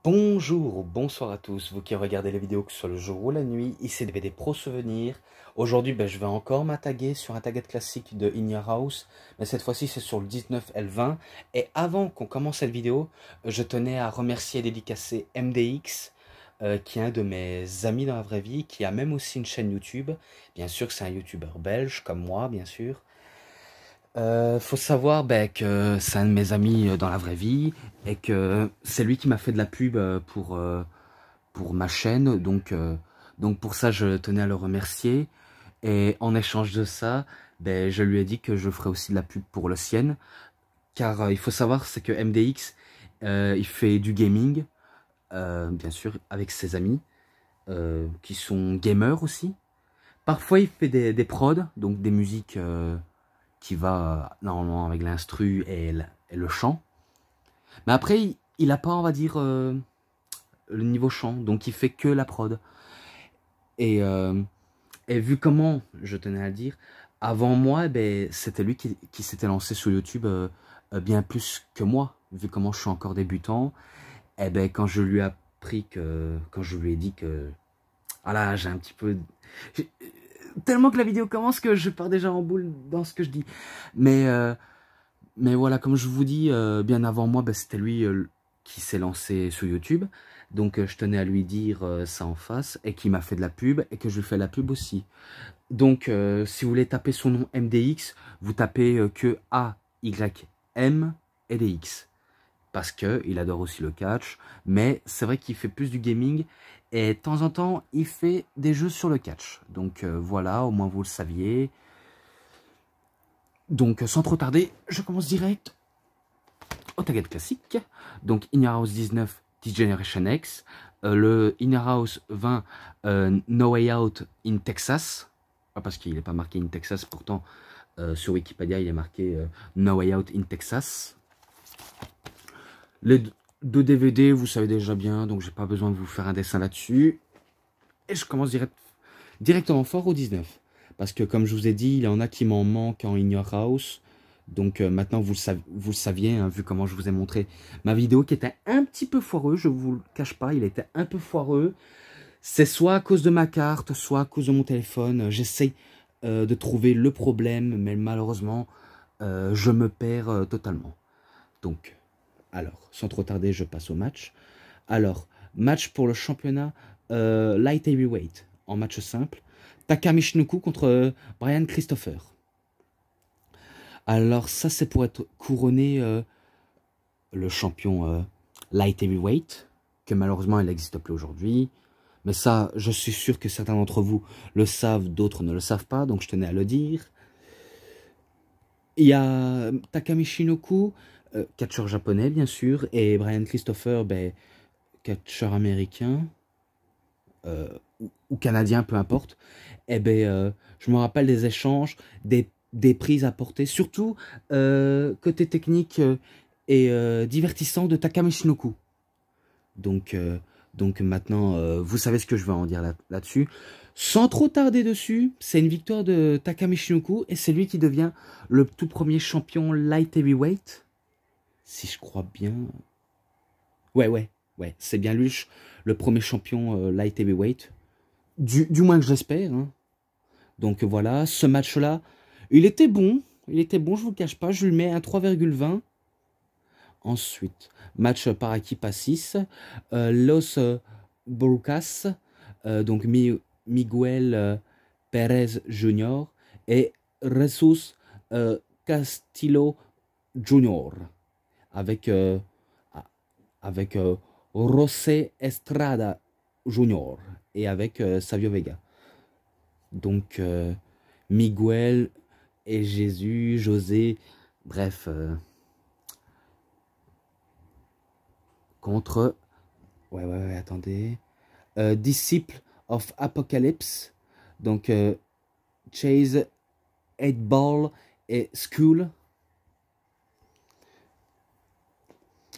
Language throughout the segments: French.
Bonjour ou bonsoir à tous, vous qui regardez les vidéos que ce soit le jour ou la nuit, ici DVD Pro Souvenirs. Aujourd'hui, je vais encore m'attaguer sur un target classique de In Your House, mais cette fois-ci c'est sur le 19L20. Et avant qu'on commence cette vidéo, je tenais à remercier et dédicacer MDX, qui est un de mes amis dans la vraie vie, qui a même aussi une chaîne YouTube. Bien sûr que c'est un YouTuber belge, comme moi, bien sûr. Faut savoir que c'est un de mes amis dans la vraie vie et que c'est lui qui m'a fait de la pub pour ma chaîne. Donc pour ça, je tenais à le remercier. Et en échange de ça, je lui ai dit que je ferais aussi de la pub pour le sien. Car il faut savoir, c'est que MDX, il fait du gaming, bien sûr, avec ses amis, qui sont gamers aussi. Parfois, il fait des prods, donc des musiques qui va normalement avec l'instru et le chant. Mais après, il a pas, on va dire, le niveau chant, donc il fait que la prod. Et, euh, et vu comment, je tenais à le dire, avant moi, c'était lui qui s'était lancé sur YouTube bien plus que moi, vu comment je suis encore débutant. Et quand je lui ai appris quand je lui ai dit que, voilà, j'ai un petit peu... Tellement que la vidéo commence que je pars déjà en boule dans ce que je dis. Mais voilà, comme je vous dis, bien avant moi, c'était lui qui s'est lancé sur YouTube. Donc je tenais à lui dire ça en face, et qui m'a fait de la pub, et que je lui fais la pub aussi. Donc si vous voulez taper son nom MDX, vous tapez que A-Y-M et des X. Parce qu'il adore aussi le catch, mais c'est vrai qu'il fait plus du gaming, et de temps en temps, il fait des jeux sur le catch. Donc voilà, au moins vous le saviez. Donc sans trop tarder, je commence direct au target classique. Donc In Your House 19, D-Generation X. Le In Your House 20, No Way Out in Texas. Pas parce qu'il n'est pas marqué in Texas, pourtant sur Wikipédia il est marqué No Way Out in Texas. Les deux DVD, vous savez déjà bien, donc j'ai pas besoin de vous faire un dessin là-dessus. Et je commence directement fort au 19. Parce que comme je vous ai dit, il y en a qui m'en manquent en In Your House. Donc maintenant, vous le saviez, hein, vu comment je vous ai montré ma vidéo qui était un petit peu foireux, je vous le cache pas, il était un peu foireux. C'est soit à cause de ma carte, soit à cause de mon téléphone. J'essaye de trouver le problème, mais malheureusement, je me perds totalement. Donc, alors, sans trop tarder, je passe au match. Alors, match pour le championnat Light Heavyweight, en match simple. Taka Michinoku contre Brian Christopher. Alors ça, c'est pour être couronné le champion Light Heavyweight, que malheureusement, il n'existe plus aujourd'hui. Mais ça, je suis sûr que certains d'entre vous le savent, d'autres ne le savent pas, donc je tenais à le dire. Il y a Taka Michinoku, catcheur japonais, bien sûr, et Brian Christopher, catcheur américain, ou canadien, peu importe. Je me rappelle des échanges, des prises à porter, surtout côté technique et divertissant de Taka Michinoku. Donc maintenant, vous savez ce que je vais en dire là-dessus. Sans trop tarder dessus, c'est une victoire de Taka Michinoku, et c'est lui qui devient le tout premier champion Light Heavyweight. Si je crois bien... Ouais, c'est bien lui le premier champion Light Heavyweight. Du moins que j'espère, hein. Donc voilà, ce match-là, il était bon, je vous le cache pas, je lui mets un 3,20. Ensuite, match par équipe à 6, Los Brucas, donc Miguel Pérez Jr. et Jesus Castillo Jr. avec José Estrada Jr. et avec Savio Vega. Donc Miguel et Jésus, José, bref, contre, attendez, Disciple of Apocalypse, donc Chase, 8Ball et School.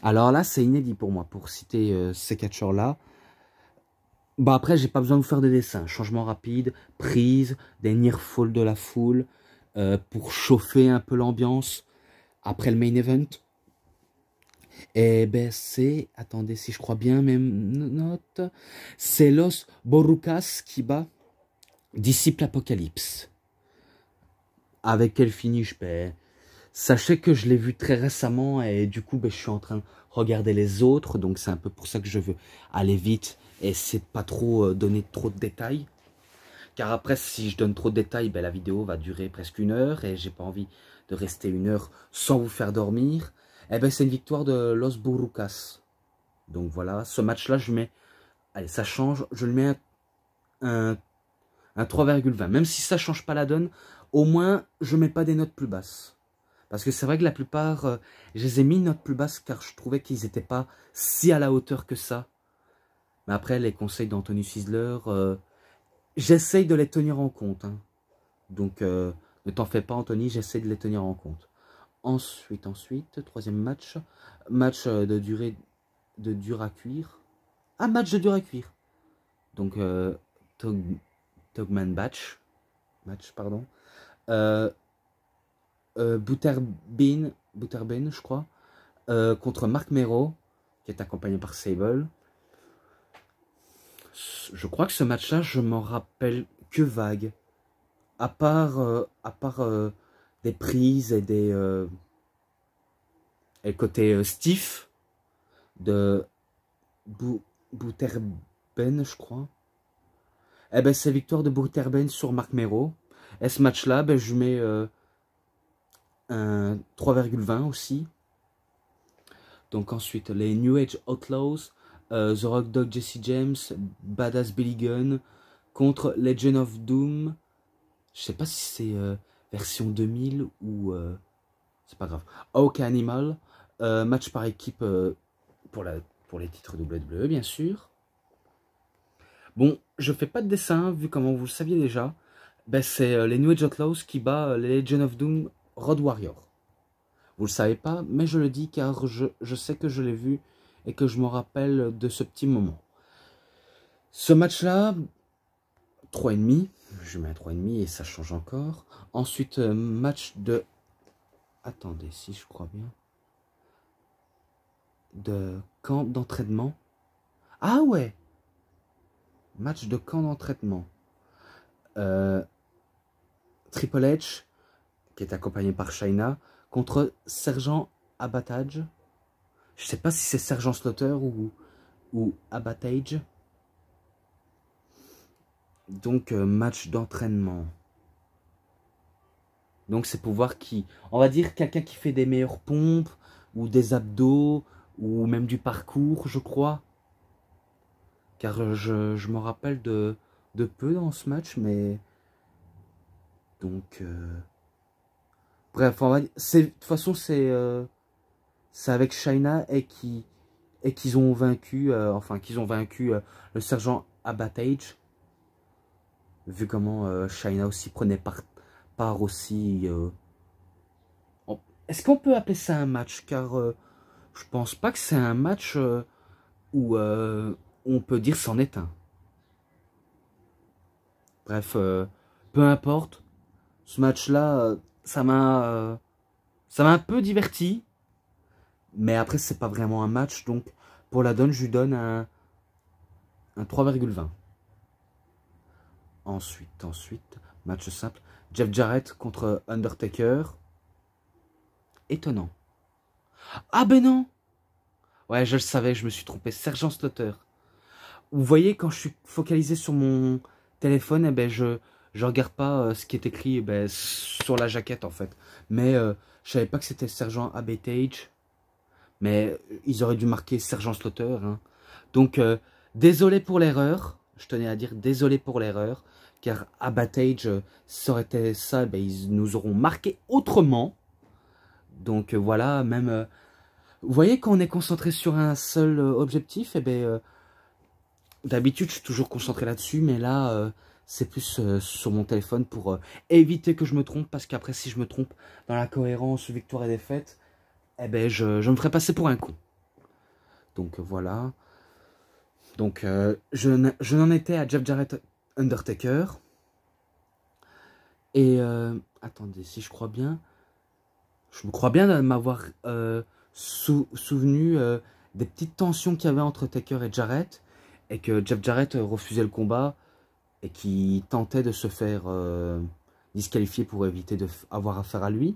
Alors là, c'est inédit pour moi, pour citer ces catcheurs-là. Après, j'ai pas besoin de vous faire de dessin. Changement rapide, prise, des near fall de la foule, pour chauffer un peu l'ambiance après le main event. Et ben c'est, attendez si je crois bien, même note, c'est Los Borucas qui bat Disciple Apocalypse. Avec quel finish? Ben, sachez que je l'ai vu très récemment et du coup ben, je suis en train de regarder les autres, donc c'est un peu pour ça que je veux aller vite et c'est pas trop donner trop de détails. Car après, si je donne trop de détails, ben, la vidéo va durer presque 1 heure et j'ai pas envie de rester 1 heure sans vous faire dormir. Eh ben, c'est une victoire de Los Borucas. Donc voilà, ce match-là, je mets, allez, ça change, je le mets un 3,20. Même si ça change pas la donne, au moins, je mets pas des notes plus basses. Parce que c'est vrai que la plupart, je les ai mis une note plus basse car je trouvais qu'ils n'étaient pas si à la hauteur que ça. Mais après, les conseils d'Anthony Fiedler, j'essaye de les tenir en compte. Hein. Donc, ne t'en fais pas, Anthony, j'essaie de les tenir en compte. Ensuite, troisième match. Match de durée de dur à cuire. Ah, match de dur à cuire. Donc, Togman match, pardon. Butterbean, je crois, contre Marc Mero, qui est accompagné par Sable. Je crois que ce match-là, je m'en rappelle que vague. À part des prises et des et le côté stiff de Butterben, je crois. Eh ben, c'est victoire de Butterben sur Marc Mero. Et ce match-là, ben, je mets un 3,20 aussi. Donc ensuite, les New Age Outlaws, The Rock Dog Jesse James, Badass Billy Gunn, contre Legend of Doom. Je sais pas si c'est version 2000 ou... c'est pas grave. Hawk Animal, match par équipe pour les titres WWE, bien sûr. Bon, je fais pas de dessin, vu comment vous le saviez déjà. Ben, c'est les New Age Outlaws qui bat les Legend of Doom Road Warrior. Vous le savez pas, mais je le dis car je sais que je l'ai vu et que je me rappelle de ce petit moment. Ce match-là, 3,5. Je mets un 3,5 et ça change encore. Ensuite, match de... Attendez, si je crois bien. De camp d'entraînement. Ah ouais! Match de camp d'entraînement. Triple H, qui est accompagné par Shayna, contre Sergent Abattage. Je sais pas si c'est Sergent Slaughter ou Abattage. Donc, match d'entraînement. Donc, c'est pour voir qui... On va dire quelqu'un qui fait des meilleures pompes, ou des abdos, ou même du parcours, je crois. Car je me rappelle de peu dans ce match, mais... Donc... Bref, on va dire... De toute façon, c'est avec Shayna et qu'ils ont vaincu... qu'ils ont vaincu le sergent Abattage. Vu comment Shayna aussi prenait part aussi... Est-ce qu'on peut appeler ça un match? Car je pense pas que c'est un match où on peut dire c'en est un. Bref, peu importe. Ce match-là, ça m'a un peu diverti. Mais après, c'est pas vraiment un match. Donc, pour la donne, je lui donne un 3,20. Ensuite, match simple. Jeff Jarrett contre Undertaker. Étonnant. Ah ben non! Ouais, je le savais, je me suis trompé. Sergent Slaughter. Vous voyez, quand je suis focalisé sur mon téléphone, eh ben, je regarde pas ce qui est écrit eh ben, sur la jaquette, en fait. Mais je savais pas que c'était Sergent Abattage. Mais ils auraient dû marquer Sergent Slaughter. Hein. Donc, désolé pour l'erreur. Je tenais à dire désolé pour l'erreur. Car Abattage, ça aurait été ça, ben, ils nous auront marqué autrement. Donc, voilà, même... vous voyez, quand on est concentré sur un seul objectif, eh ben, d'habitude, je suis toujours concentré là-dessus, mais là, c'est plus sur mon téléphone pour éviter que je me trompe, parce qu'après, si je me trompe dans la cohérence victoire et défaite, eh ben, je me ferai passer pour un con. Donc, voilà. Donc, je n'en étais à Jeff Jarrett Undertaker. Et, attendez, si je crois bien... Je me crois bien de m'avoir souvenu des petites tensions qu'il y avait entre Taker et Jarrett, et que Jeff Jarrett refusait le combat, et qui tentait de se faire disqualifier pour éviter d'avoir affaire à lui.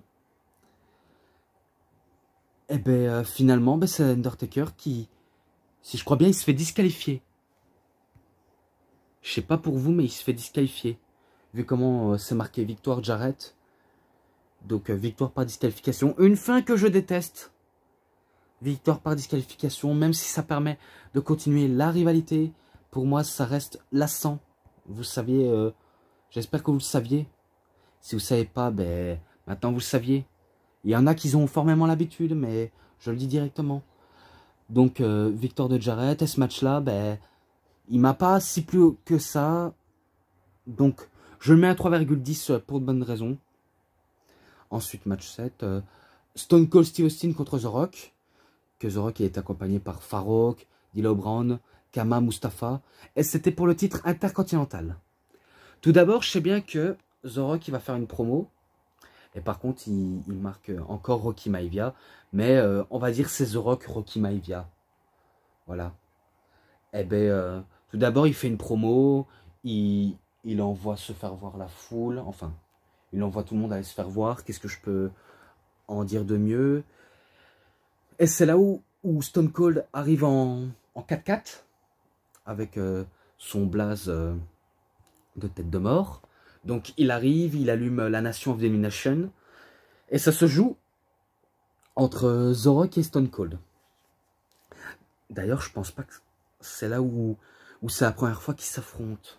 Et ben finalement, ben, c'est Undertaker qui, si je crois bien, il se fait disqualifier. Je sais pas pour vous, mais il se fait disqualifier. Vu comment c'est marqué victoire Jarrett. Donc victoire par disqualification. Une fin que je déteste. Victoire par disqualification, même si ça permet de continuer la rivalité. Pour moi, ça reste lassant. Vous saviez, j'espère que vous le saviez. Si vous ne savez pas, ben maintenant vous le saviez. Il y en a qui ont formellement l'habitude, mais je le dis directement. Donc, victoire de Jarrett, et ce match-là, ben, il m'a pas si plu que ça. Donc, je le mets à 3,10 pour de bonnes raisons. Ensuite, match 7. Stone Cold Steve Austin contre The Rock. Que The Rock est accompagné par Farouk, D'Lo Brown, Kama Mustafa. Et c'était pour le titre intercontinental. Tout d'abord, je sais bien que The Rock il va faire une promo. Et par contre, il marque encore Rocky Maivia. Mais on va dire c'est The Rock, Rocky Maivia. Voilà. Eh bien, tout d'abord, il fait une promo. Il envoie se faire voir la foule. Enfin, il envoie tout le monde aller se faire voir. Qu'est-ce que je peux en dire de mieux? Et c'est là où Stone Cold arrive en 4-4. Avec son blaze de tête de mort. Donc, il arrive, il allume la Nation of Domination. Et ça se joue entre The Rock et Stone Cold. D'ailleurs, je pense pas que c'est là où c'est la première fois qu'ils s'affrontent.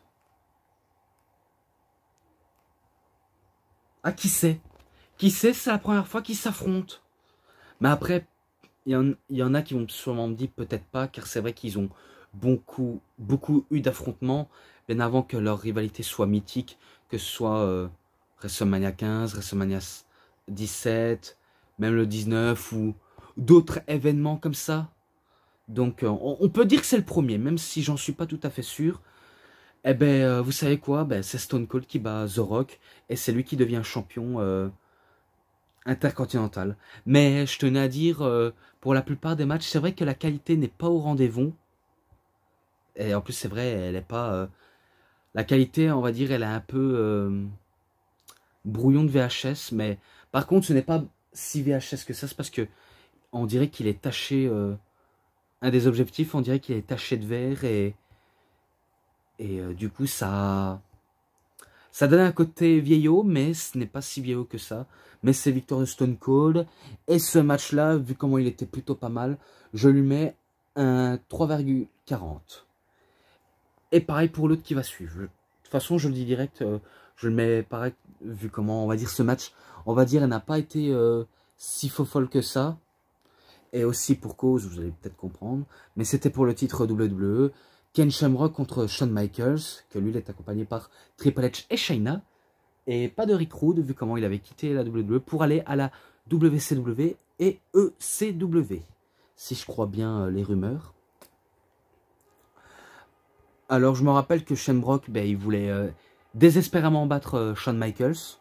Ah, qui sait? Qui sait, c'est la première fois qu'ils s'affrontent. Mais après, il y en a qui vont sûrement me dire peut-être pas, car c'est vrai qu'ils ont beaucoup eu d'affrontements, bien avant que leur rivalité soit mythique, que ce soit WrestleMania 15, WrestleMania 17, même le 19 ou d'autres événements comme ça. Donc on peut dire que c'est le premier, même si j'en suis pas tout à fait sûr. Eh ben vous savez quoi, ben, c'est Stone Cold qui bat The Rock et c'est lui qui devient champion intercontinental. Mais je tenais à dire, pour la plupart des matchs, c'est vrai que la qualité n'est pas au rendez-vous. Et en plus c'est vrai, elle est pas... la qualité, on va dire, elle est un peu brouillon de VHS, mais par contre ce n'est pas si VHS que ça, c'est parce que on dirait qu'il est taché... un des objectifs, on dirait qu'il est taché de vert et du coup ça donne un côté vieillot, mais ce n'est pas si vieillot que ça. Mais c'est victoire de Stone Cold. Et ce match-là, vu comment il était plutôt pas mal, je lui mets un 3,40. Et pareil pour l'autre qui va suivre. De toute façon, je le dis direct, je le mets pareil, vu comment on va dire ce match, on va dire, elle n'a pas été si folle que ça. Et aussi pour cause, vous allez peut-être comprendre, mais c'était pour le titre WWE. Ken Shamrock contre Shawn Michaels, que lui il est accompagné par Triple H et Shayna. Et pas de Rick Rude, vu comment il avait quitté la WWE pour aller à la WCW et ECW. Si je crois bien les rumeurs. Alors je me rappelle que Shamrock, ben, il voulait désespérément battre Shawn Michaels.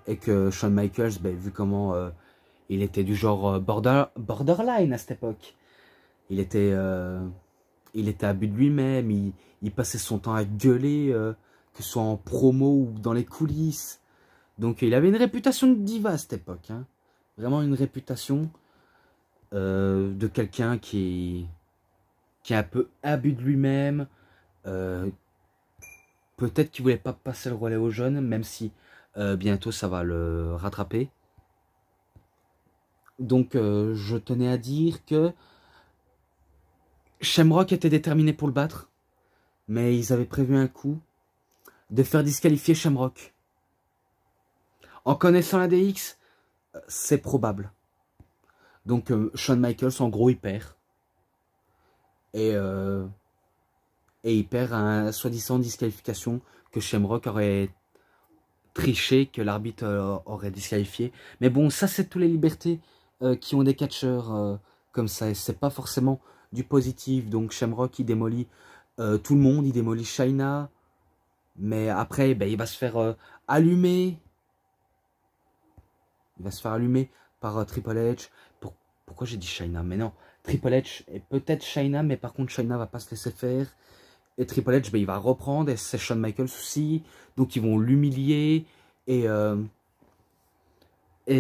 Et que Shawn Michaels, ben, vu comment il était du genre borderline à cette époque. Il était à but de lui-même, il passait son temps à gueuler, que ce soit en promo ou dans les coulisses. Donc il avait une réputation de diva à cette époque. Hein. Vraiment une réputation de quelqu'un qui est un peu à but de lui-même. Peut-être qu'il voulait pas passer le relais aux jeunes, même si bientôt ça va le rattraper. Donc je tenais à dire que Shamrock était déterminé pour le battre, mais ils avaient prévu un coup de faire disqualifier Shamrock. En connaissant la DX, c'est probable. Donc Shawn Michaels, en gros, il perd. Et il perd un soi-disant disqualification que Shamrock aurait triché, que l'arbitre aurait disqualifié. Mais bon, ça c'est toutes les libertés qui ont des catcheurs comme ça. Et c'est pas forcément du positif. Donc Shamrock, il démolit tout le monde. Il démolit Shayna. Mais après, ben, il va se faire allumer. Il va se faire allumer par Triple H. Pourquoi j'ai dit China? Mais non, Triple H et peut-être China, mais par contre China va pas se laisser faire. Et Triple H, ben, il va reprendre, et c'est Shawn Michaels aussi. Donc ils vont l'humilier. Et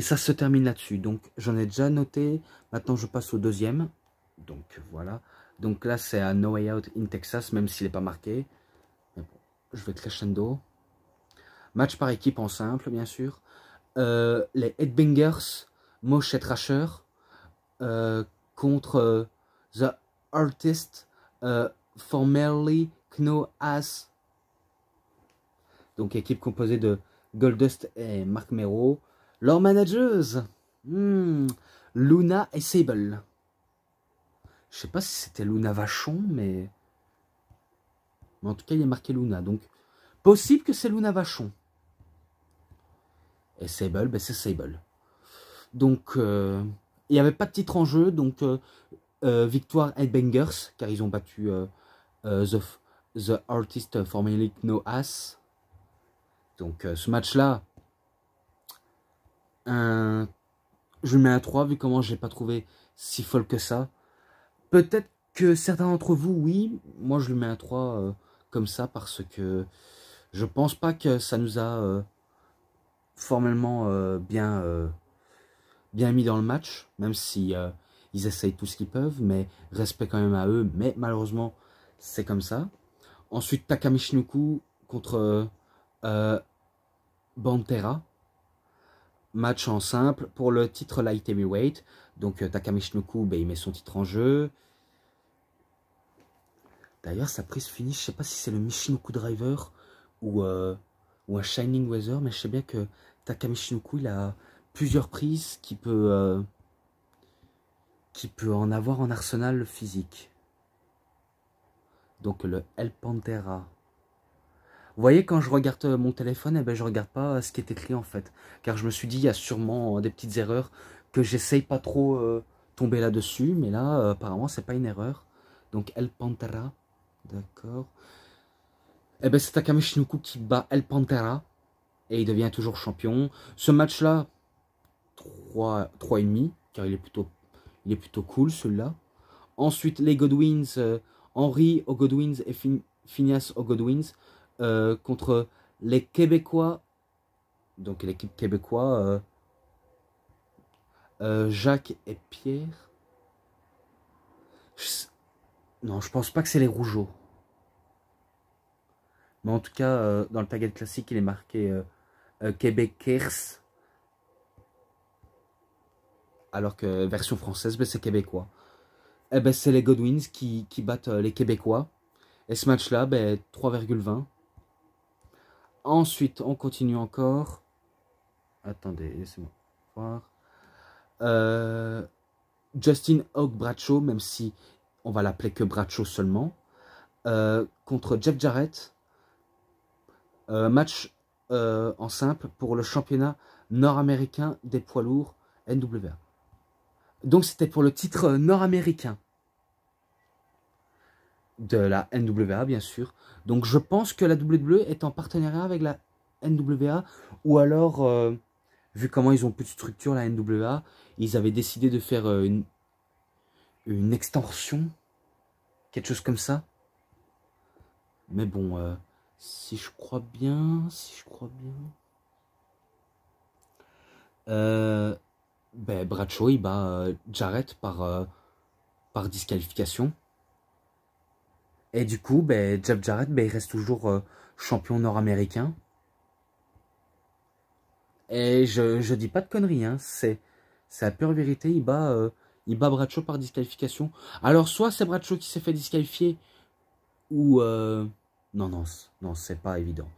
ça se termine là-dessus. Donc j'en ai déjà noté. Maintenant je passe au deuxième. Donc voilà. Donc là c'est à No Way Out in Texas, même s'il n'est pas marqué. Mais bon, je vais crescendo. Match par équipe en simple, bien sûr. Les Headbangers, Moshe Thrasher, contre The Artist, formerly Kno As. Donc équipe composée de Goldust et Marc Mero. Leurs managers, Luna et Sable. Je sais pas si c'était Luna Vachon, mais en tout cas il est marqué Luna. Donc possible que c'est Luna Vachon. Et Sable, ben c'est Sable. Donc il n'y avait pas de titre en jeu. Donc victoire Headbangers, car ils ont battu The Artist formerly Kno As. Donc ce match-là, je lui mets un 3 vu comment je l'ai pas trouvé si folle que ça. Peut-être que certains d'entre vous, oui. Moi, je lui mets un 3 comme ça parce que je pense pas que ça nous a formellement bien mis dans le match. Même si ils essayent tout ce qu'ils peuvent. Mais respect quand même à eux. Mais malheureusement, c'est comme ça. Ensuite, Taka Michinoku contre Pantera. Match en simple pour le titre Light Heavyweight. Donc Taka Michinoku, ben, il met son titre en jeu. D'ailleurs, sa prise finish, je sais pas si c'est le Michinoku Driver ou un Shining Weather, mais je sais bien que Taka Michinoku, il a plusieurs prises qui peut en avoir en arsenal physique. Donc le El Pantera. Vous voyez, quand je regarde mon téléphone, eh ben, je regarde pas ce qui est écrit en fait. Car je me suis dit, il y a sûrement des petites erreurs que j'essaye pas trop tomber là-dessus. Mais là, apparemment, c'est pas une erreur. Donc El Pantera. D'accord. Eh ben, c'est Taka Michinoku qui bat El Pantera. Et il devient toujours champion. Ce match-là, 3,5. Car il est plutôt cool, celui-là. Ensuite, les Godwins, Henry O'Godwins et Phineas O'Godwins contre les Québécois. Donc l'équipe québécois, Jacques et Pierre. Non, je pense pas que c'est les Rougeaux. Mais en tout cas, dans le tag classique, il est marqué Québécois. Alors que version française, ben, c'est québécois. Eh ben, c'est les Godwins qui battent les Québécois. Et ce match-là, ben, 3,20. Ensuite, on continue encore. Attendez, laissez-moi voir. Justin Hawk Bradshaw, même si on va l'appeler que Bradshaw seulement. Contre Jeff Jarrett. Match en simple pour le championnat nord-américain des poids lourds NWA. Donc c'était pour le titre nord-américain de la NWA, bien sûr. Donc je pense que la WWE est en partenariat avec la NWA, ou alors, vu comment ils ont plus de structure, la NWA, ils avaient décidé de faire une extension, quelque chose comme ça. Mais bon, si je crois bien, ben Bradshaw il bat Jarrett par disqualification. Et du coup, ben, Jeff Jarrett, ben, il reste toujours champion nord-américain. Et je dis pas de conneries, hein, c'est la pure vérité, il bat Bradshaw par disqualification. Alors, soit c'est Bradshaw qui s'est fait disqualifier, ou... non, c'est pas évident.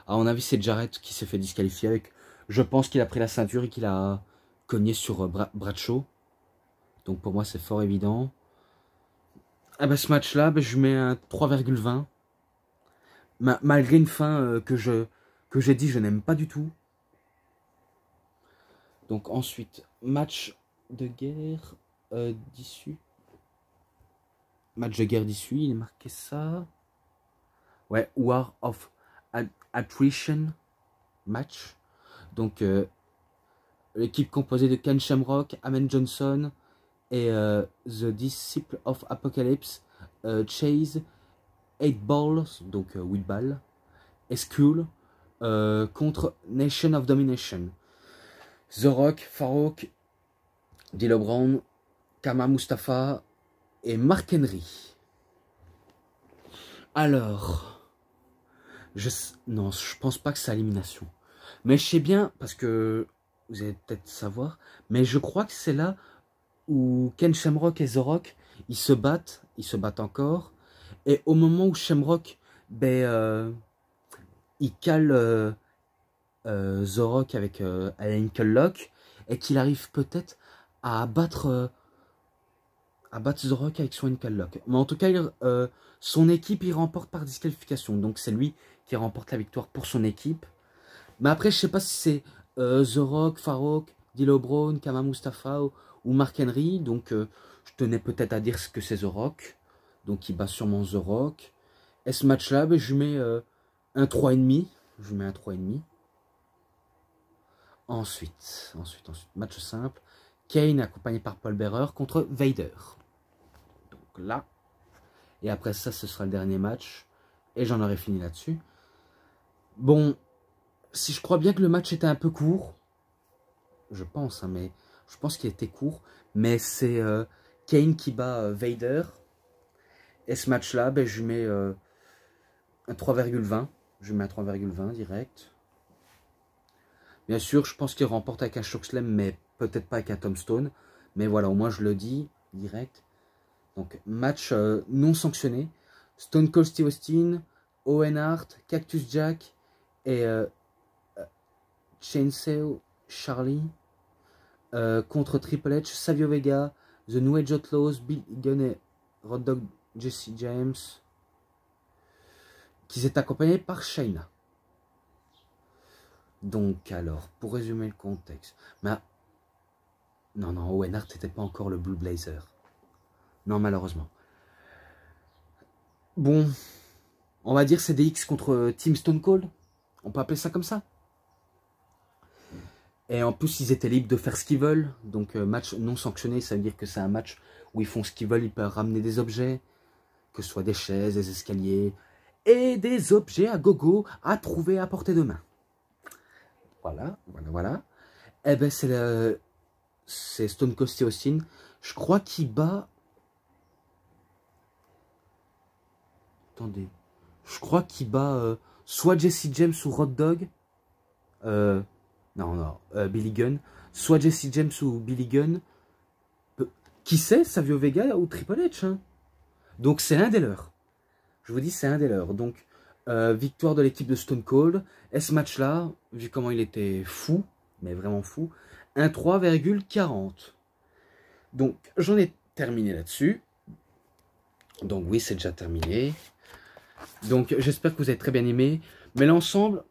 À mon avis, c'est Jarrett qui s'est fait disqualifier avec... Je pense qu'il a pris la ceinture et qu'il a cogné sur Bradshaw. Donc pour moi, c'est fort évident. Ah ben, ce match-là, ben, je mets un 3,20. Malgré une fin que j'ai dit je n'aime pas du tout. Donc ensuite, match de guerre d'issue. Match de guerre d'issue, il est marqué ça. Ouais, War of Attrition match. Donc l'équipe composée de Ken Shamrock, Amen Johnson et The Disciple of Apocalypse, Chase, 8 Balls, donc 8 balles, et Skull, contre Nation of Domination. The Rock, Farouk, D'Lo Brown, Kama Mustafa et Mark Henry. Alors, non, je pense pas que c'est élimination. Mais je sais bien, parce que vous allez peut-être savoir, mais je crois que c'est là où Ken Shamrock et The Rock, ils se battent encore. Et au moment où Shamrock, il cale The Rock avec un ankle lock, et qu'il arrive peut-être à battre The Rock avec son ankle lock. Mais en tout cas, son équipe, il remporte par disqualification. Donc c'est lui qui remporte la victoire pour son équipe. Mais après, je sais pas si c'est The Rock, Farouk, D'Lo Brown, Kama Mustafa ou Mark Henry. Donc je tenais peut-être à dire que c'est The Rock. Donc il bat sûrement The Rock. Et ce match-là, je lui mets un 3,5. Je lui mets un 3,5. Ensuite, match simple. Kane accompagné par Paul Bearer contre Vader. Donc là. Et après ça, ce sera le dernier match. Et j'en aurai fini là-dessus. Bon, si je crois bien que le match était un peu court. Je pense, hein, mais je pense qu'il était court. Mais c'est Kane qui bat Vader. Et ce match-là, je lui mets un 3,20. Je lui mets un 3,20 direct. Bien sûr, je pense qu'il remporte avec un chokeslam, mais peut-être pas avec un tombstone. Mais voilà, au moins je le dis direct. Donc, match non sanctionné. Stone Cold Steve Austin, Owen Hart, Cactus Jack et Chainsaw Charlie contre Triple H, Savio Vega, The New Age Outlaws, Bill Gunn et Road Dogg Jesse James, qui est accompagné par Shayna. Donc alors, pour résumer le contexte, non, Owen Hart n'était pas encore le Blue Blazer. Non, malheureusement. Bon, on va dire c'est DX contre Team Stone Cold. On peut appeler ça comme ça. Et en plus, ils étaient libres de faire ce qu'ils veulent. Donc, match non sanctionné, ça veut dire que c'est un match où ils font ce qu'ils veulent. Ils peuvent ramener des objets, que ce soit des chaises, des escaliers, et des objets à gogo à trouver à portée de main. Voilà. Eh ben, c'est Stone Cold Steve Austin. Je crois qu'il bat... Attendez. Je crois qu'il bat soit Jesse James ou Road Dogg. Billy Gunn. Soit Jesse James ou Billy Gunn. Qui sait, Savio Vega ou Triple H. Hein. Donc c'est un des leurs. Je vous dis, c'est un des leurs. Donc, victoire de l'équipe de Stone Cold. Et ce match-là, vu comment il était fou, mais vraiment fou, un 3,40. Donc, j'en ai terminé là-dessus. Donc oui, c'est déjà terminé. Donc, j'espère que vous avez très bien aimé. Mais l'ensemble,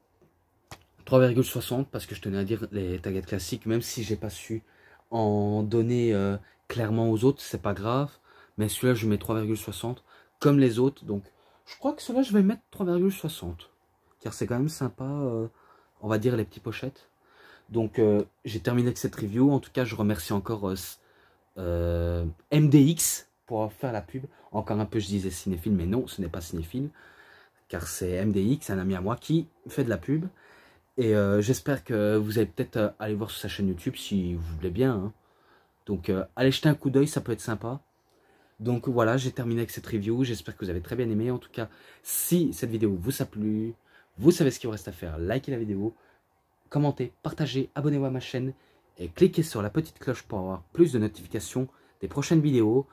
3,60 parce que je tenais à dire les taggets classiques, même si j'ai pas su en donner clairement aux autres, c'est pas grave. Mais celui-là, je mets 3,60 comme les autres. Donc, je crois que celui-là, je vais mettre 3,60. Car c'est quand même sympa, on va dire, les petites pochettes. Donc, j'ai terminé avec cette review. En tout cas, je remercie encore MDX pour avoir fait la pub. Encore un peu, je disais cinéphile, mais non, ce n'est pas cinéphile. Car c'est MDX, un ami à moi, qui fait de la pub. Et j'espère que vous allez peut-être aller voir sur sa chaîne YouTube si vous voulez bien. Hein. Donc, allez jeter un coup d'œil, ça peut être sympa. Donc voilà, j'ai terminé avec cette review. J'espère que vous avez très bien aimé. En tout cas, si cette vidéo vous a plu, vous savez ce qu'il vous reste à faire. Likez la vidéo, commentez, partagez, abonnez-vous à ma chaîne et cliquez sur la petite cloche pour avoir plus de notifications des prochaines vidéos.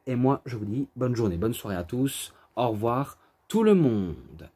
Et moi, je vous dis bonne journée, bonne soirée à tous. Au revoir tout le monde.